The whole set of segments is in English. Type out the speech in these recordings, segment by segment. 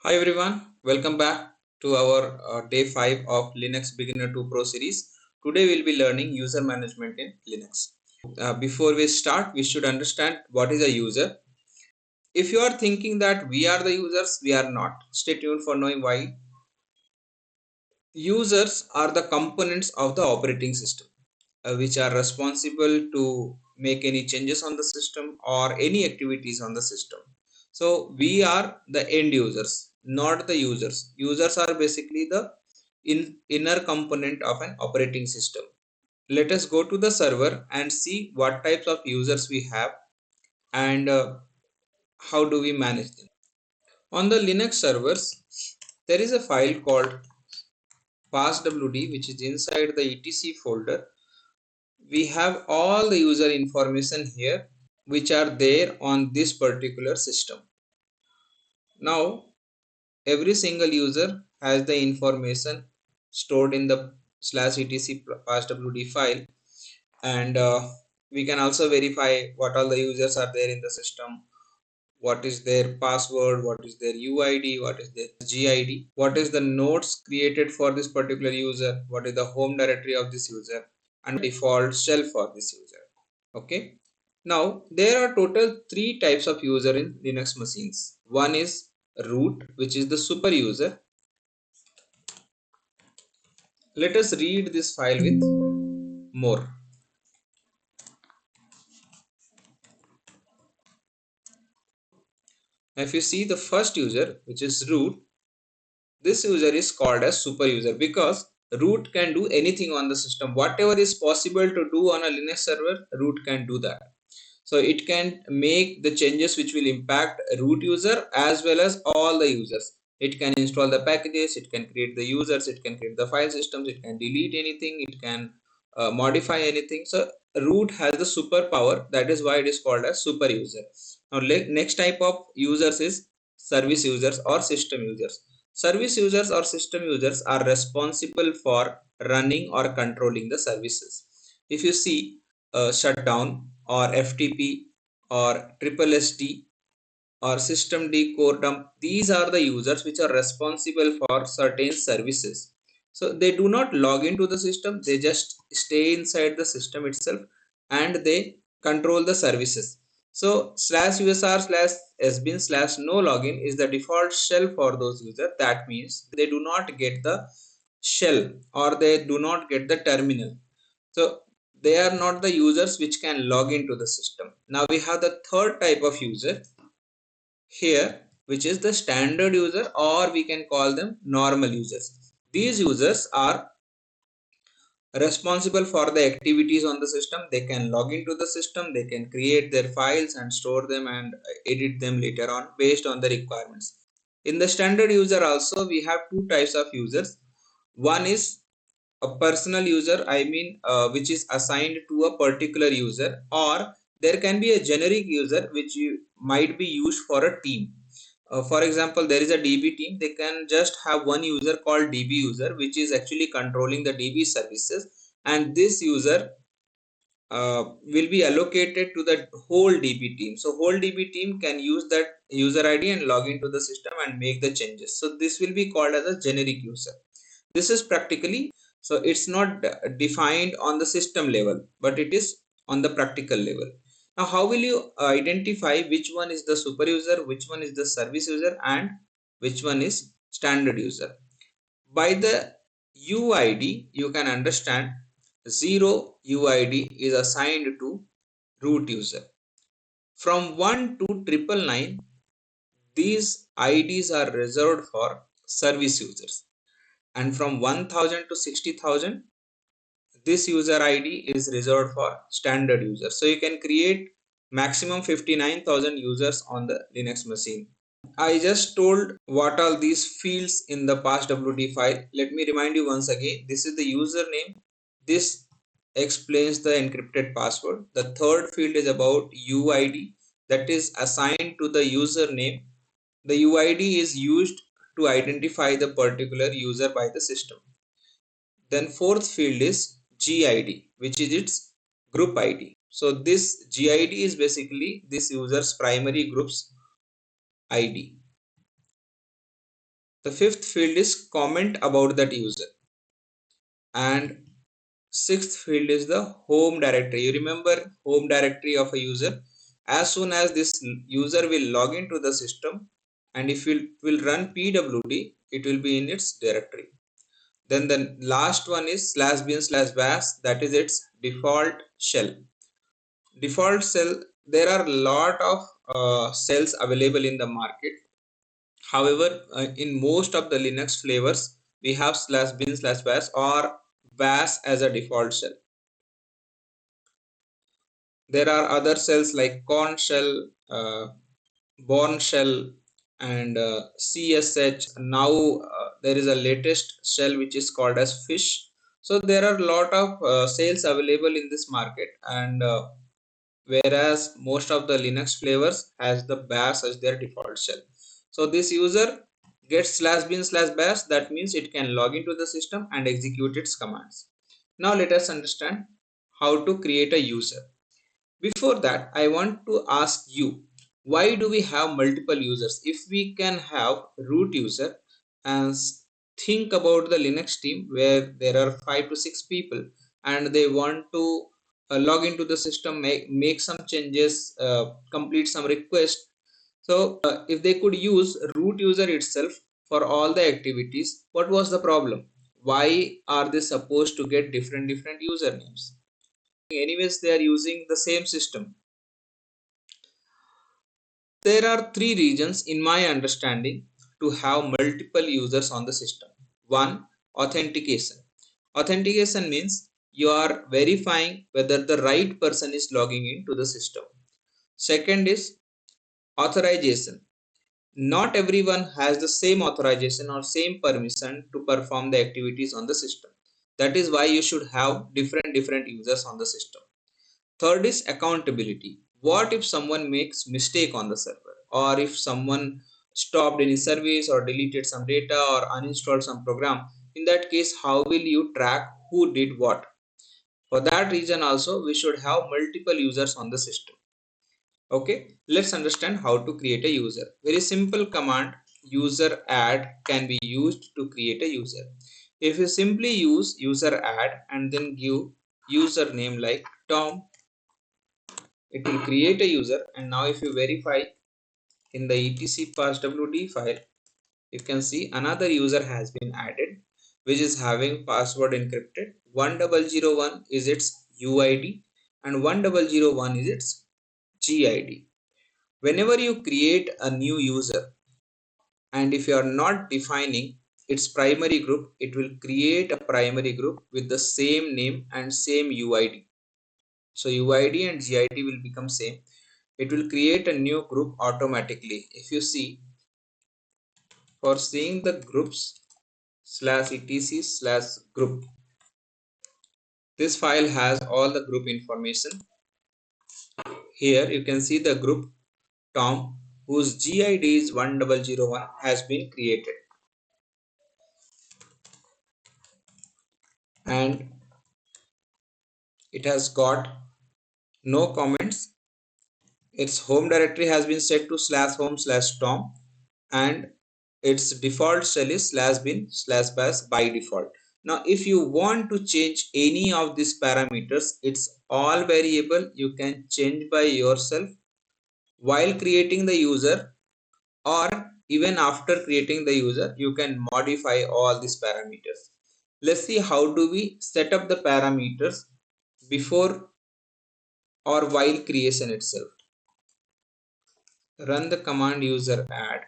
Hi everyone, welcome back to our day 5 of Linux Beginner to Pro series. Today we'll be learning user management in Linux. Before we start, we should understand what is a user. If you are thinking that we are the users, we are not. Stay tuned for knowing why. Users are the components of the operating system, which are responsible to make any changes on the system or any activities on the system. So we are the end users, not the users. Users are basically the inner component of an operating system. Let us go to the server and see what types of users we have and how do we manage them. On the Linux servers, there is a file called passwd, which is inside the etc folder. We have all the user information here which are there on this particular system. Now every single user has the information stored in the /etc passwd file, and we can also verify what all the users are there in the system, what is their password, what is their uid, what is their gid, what is the nodes created for this particular user, what is the home directory of this user, and default shell for this user. Okay, now there are total three types of user in Linux machines. One is root, which is the super user. Let us read this file with more. Now if you see the first user, which is root, this user is called as super user because root can do anything on the system. Whatever is possible to do on a Linux server, root can do that. So it can make the changes which will impact root user as well as all the users. It can install the packages, it can create the users, it can create the file systems, it can delete anything, it can modify anything. So root has the superpower. That is why it is called as super user. Now next type of users is service users or system users. Service users or system users are responsible for running or controlling the services. If you see shutdown or FTP or triple SD or systemd core dump, these are the users which are responsible for certain services. So they do not log into the system, they just stay inside the system itself and they control the services. So /usr/sbin/no login is the default shell for those users. That means they do not get the shell or they do not get the terminal. So they are not the users which can log into the system. Now we have the third type of user here, which is the standard user, or we can call them normal users. These users are responsible for the activities on the system. They can log into the system, they can create their files and store them and edit them later on based on the requirements. In the standard user also we have two types of users. One is a personal user, which is assigned to a particular user, or there can be a generic user which might be used for a team. For example, there is a DB team, they can just have one user called DB user which is actually controlling the DB services, and this user will be allocated to the whole DB team. So whole DB team can use that user ID and log into the system and make the changes. So this will be called as a generic user. This is practically, so it's not defined on the system level, but it is on the practical level. Now how will you identify which one is the super user, which one is the service user, and which one is standard user? By the UID you can understand. 0 UID is assigned to root user. From 1 to 999, these IDs are reserved for service users, and from 1000 to 60,000, this user ID is reserved for standard users. So you can create maximum 59,000 users on the Linux machine. I just told what all these fields in the passwd file. Let me remind you once again. This is the username. This explains the encrypted password. The third field is about UID, that is assigned to the username. The UID is used to identify the particular user by the system. Then fourth field is GID, which is its group ID. So this GID is basically this user's primary group's ID. The fifth field is comment about that user. And sixth field is the home directory. You remember home directory of a user. As soon as this user will log into the system, and if it will run pwd, it will be in its directory. Then the last one is /bin/bash, that is its default shell. Default shell, there are a lot of shells available in the market. However, in most of the Linux flavors, we have /bin/bash or bash as a default shell. There are other shells like corn shell, Bourne shell, and CSH. Now there is a latest shell which is called as fish. So there are a lot of shells available in this market, and whereas most of the Linux flavors has the bash as their default shell. So this user gets /bin/bash, that means it can log into the system and execute its commands. Now let us understand how to create a user. Before that, I want to ask you, why do we have multiple users? If we can have root user, and think about the Linux team where there are 5 to 6 people and they want to log into the system, make some changes, complete some requests. So if they could use root user itself for all the activities, what was the problem? Why are they supposed to get different usernames? Anyways, they are using the same system. There are three reasons in my understanding to have multiple users on the system. One, authentication. Authentication means you are verifying whether the right person is logging into the system. Second is authorization. Not everyone has the same authorization or same permission to perform the activities on the system. That is why you should have different users on the system. Third is accountability. What if someone makes mistake on the server, or if someone stopped any service or deleted some data or uninstalled some program? In that case, how will you track who did what? For that reason also, we should have multiple users on the system. Okay, let's understand how to create a user. Very simple command, useradd, can be used to create a user. If you simply use useradd and then give username like Tom, it will create a user. And now if you verify in the etc passwd file, you can see another user has been added, which is having password encrypted. 1001 is its UID and 1001 is its GID. Whenever you create a new user, and if you are not defining its primary group, it will create a primary group with the same name and same UID. So UID and GID will become same. It will create a new group automatically. If you see, for seeing the groups /etc/group, this file has all the group information. Here you can see the group Tom, whose GID is 1001, has been created, and it has got no comments. Its home directory has been set to /home/Tom, and its default shell is /bin/bash by default. Now if you want to change any of these parameters, it's all variable, you can change by yourself while creating the user, or even after creating the user you can modify all these parameters. Let's see how do we set up the parameters before or while creation itself. Run the command useradd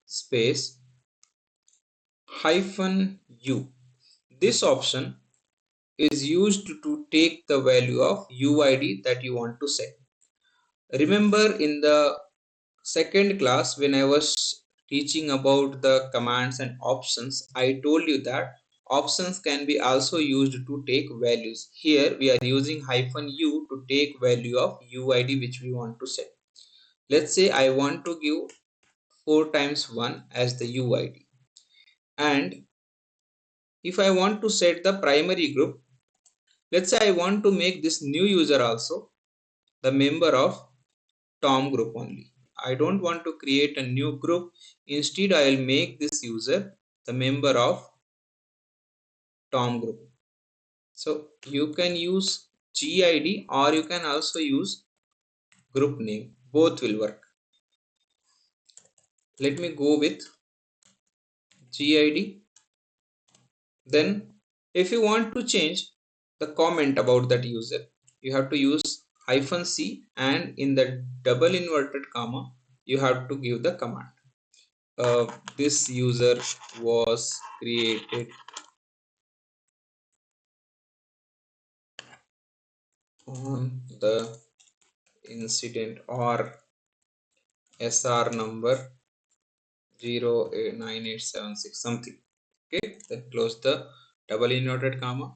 space -u. This option is used to take the value of UID that you want to set. Remember in the second class when I was teaching about the commands and options, I told you that options can be also used to take values. Here we are using -u to take value of UID which we want to set. Let's say I want to give 4 times 1 as the UID, and if I want to set the primary group, let's say I want to make this new user also the member of Tom group only. I don't want to create a new group. Instead, I will make this user the member of Tom group. So you can use GID or you can also use group name. Both will work. Let me go with GID. Then if you want to change the comment about that user, you have to use -c, and in the double inverted comma you have to give the command. This user was created on the incident or SR number 09876 something. Okay, then close the double inverted comma.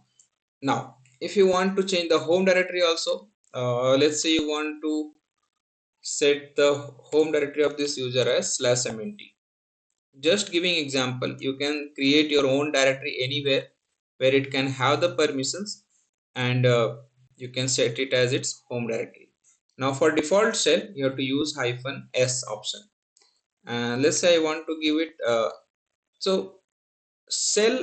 Now if you want to change the home directory also, let's say you want to set the home directory of this user as /mnt. Just giving example, you can create your own directory anywhere where it can have the permissions, and you can set it as its home directory. Now for default shell you have to use -s option, and let's say I want to give it so cell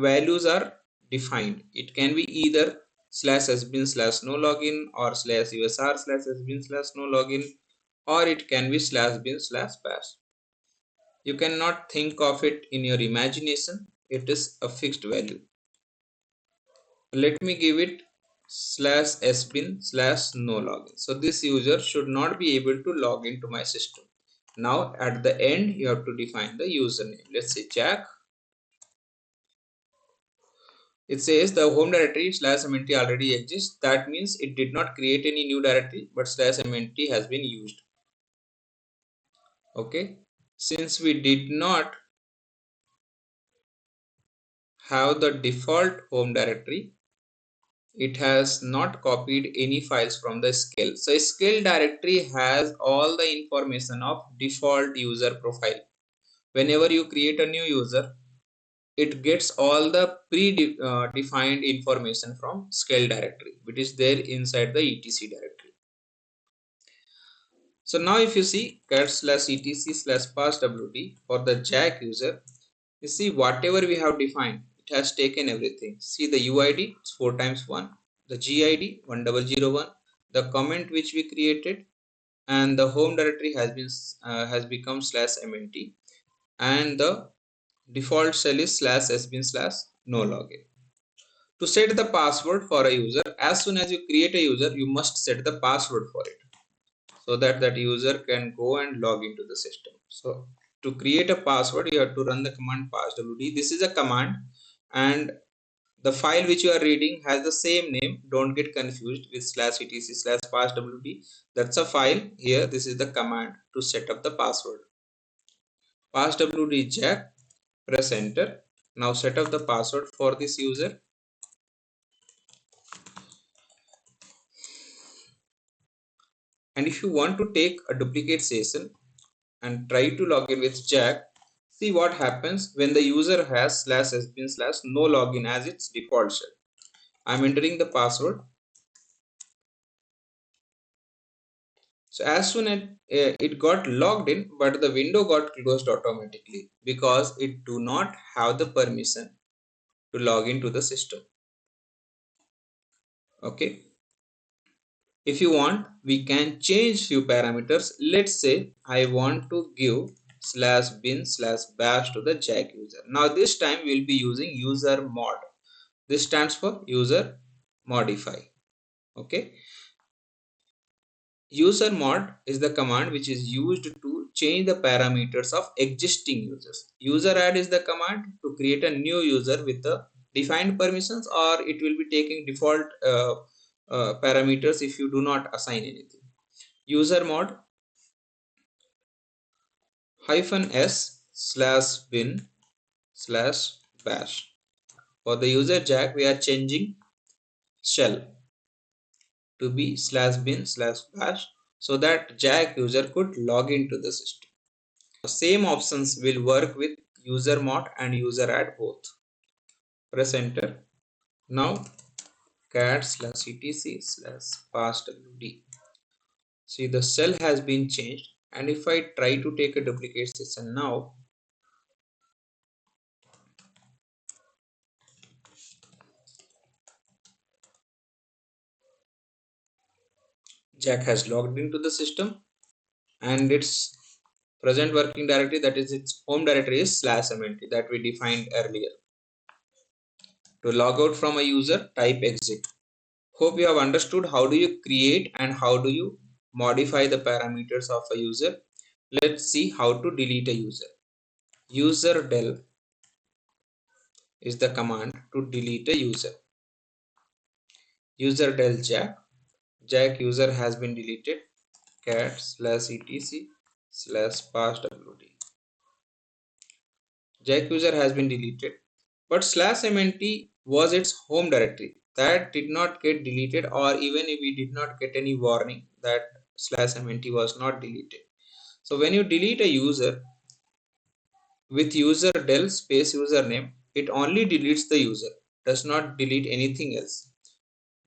values are defined. It can be either /sbin /no login or /usr /sbin /no login, or it can be /bin /bash. You cannot think of it in your imagination. It is a fixed value. Let me give it /sbin /no login. So this user should not be able to log into my system. Now at the end you have to define the username. Let's say Jack. It says the home directory /mnt already exists. That means it did not create any new directory, but /mnt has been used. Okay, since we did not have the default home directory, it has not copied any files from the scale. So scale directory has all the information of default user profile. Whenever you create a new user, it gets all the pre-defined information from scale directory, which is there inside the etc directory. So now if you see cat/etc/passwd for the Jack user, you see whatever we have defined, it has taken everything. See the UID, it's 4 times 1, the GID 1001, the comment which we created, and the home directory has become /mnt, and the default shell is /sbin/no login. To set the password for a user, as soon as you create a user, you must set the password for it, so that that user can go and log into the system. So to create a password, you have to run the command passwd. This is a command, and the file which you are reading has the same name. Don't get confused with /etc/passwd. That's a file. Here this is the command to set up the password. Passwd jack, press enter. Now set up the password for this user. And if you want to take a duplicate session and try to log in with Jack, see what happens when the user has /sbin/no login as its default shell. I'm entering the password. So as soon as it got logged in, but the window got closed automatically because it do not have the permission to log into the system. Okay. If you want, we can change few parameters. Let's say I want to give /bin/bash to the Jack user. Now this time we'll be using usermod. This stands for user modify. Okay. Usermod is the command which is used to change the parameters of existing users. Useradd is the command to create a new user with the defined permissions, or it will be taking default parameters if you do not assign anything. Usermod -s/bin/bash. For the user Jack, we are changing shell to be /bin/bash so that Jack user could log into the system. Same options will work with usermod and useradd both. Press enter. Now cat/etc/passwd. See, the cell has been changed And if I try to take a duplicate session now, Jack has logged into the system and its present working directory, that is its home directory, is /mnt that we defined earlier. To log out from a user, type exit. Hope you have understood how do you create and how do you modify the parameters of a user. Let's see how to delete a user. Userdel is the command to delete a user. Userdel Jack user has been deleted. Cat /etc/passwd. Jack user has been deleted, but /mnt was its home directory that did not get deleted, or even if we did not get any warning that /mnt was not deleted. So when you delete a user with userdel space username, it only deletes the user, does not delete anything else.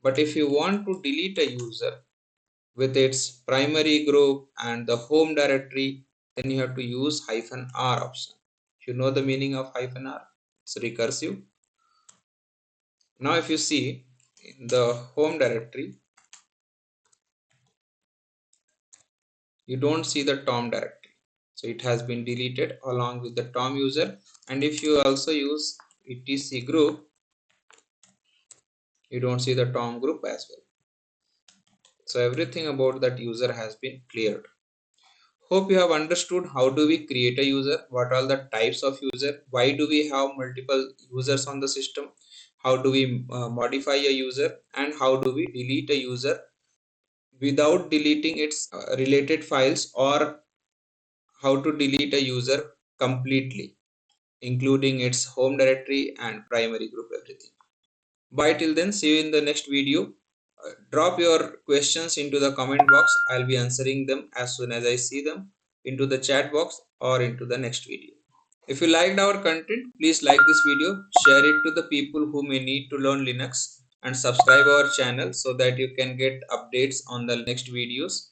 But if you want to delete a user with its primary group and the home directory, then you have to use -r option. You know the meaning of -r? It's recursive. Now if you see in the home directory, you don't see the tom directory. So it has been deleted along with the tom user. And if you also use etc group, you don't see the tom group as well. So everything about that user has been cleared. Hope you have understood how do we create a user, what are the types of user, why do we have multiple users on the system, how do we modify a user, and how do we delete a user without deleting its related files, or how to delete a user completely including its home directory and primary group, everything. Bye till then, see you in the next video. Drop your questions into the comment box. I'll be answering them as soon as I see them into the chat box or into the next video. If you liked our content, please like this video, share it to the people who may need to learn Linux, and subscribe our channel so that you can get updates on the next videos.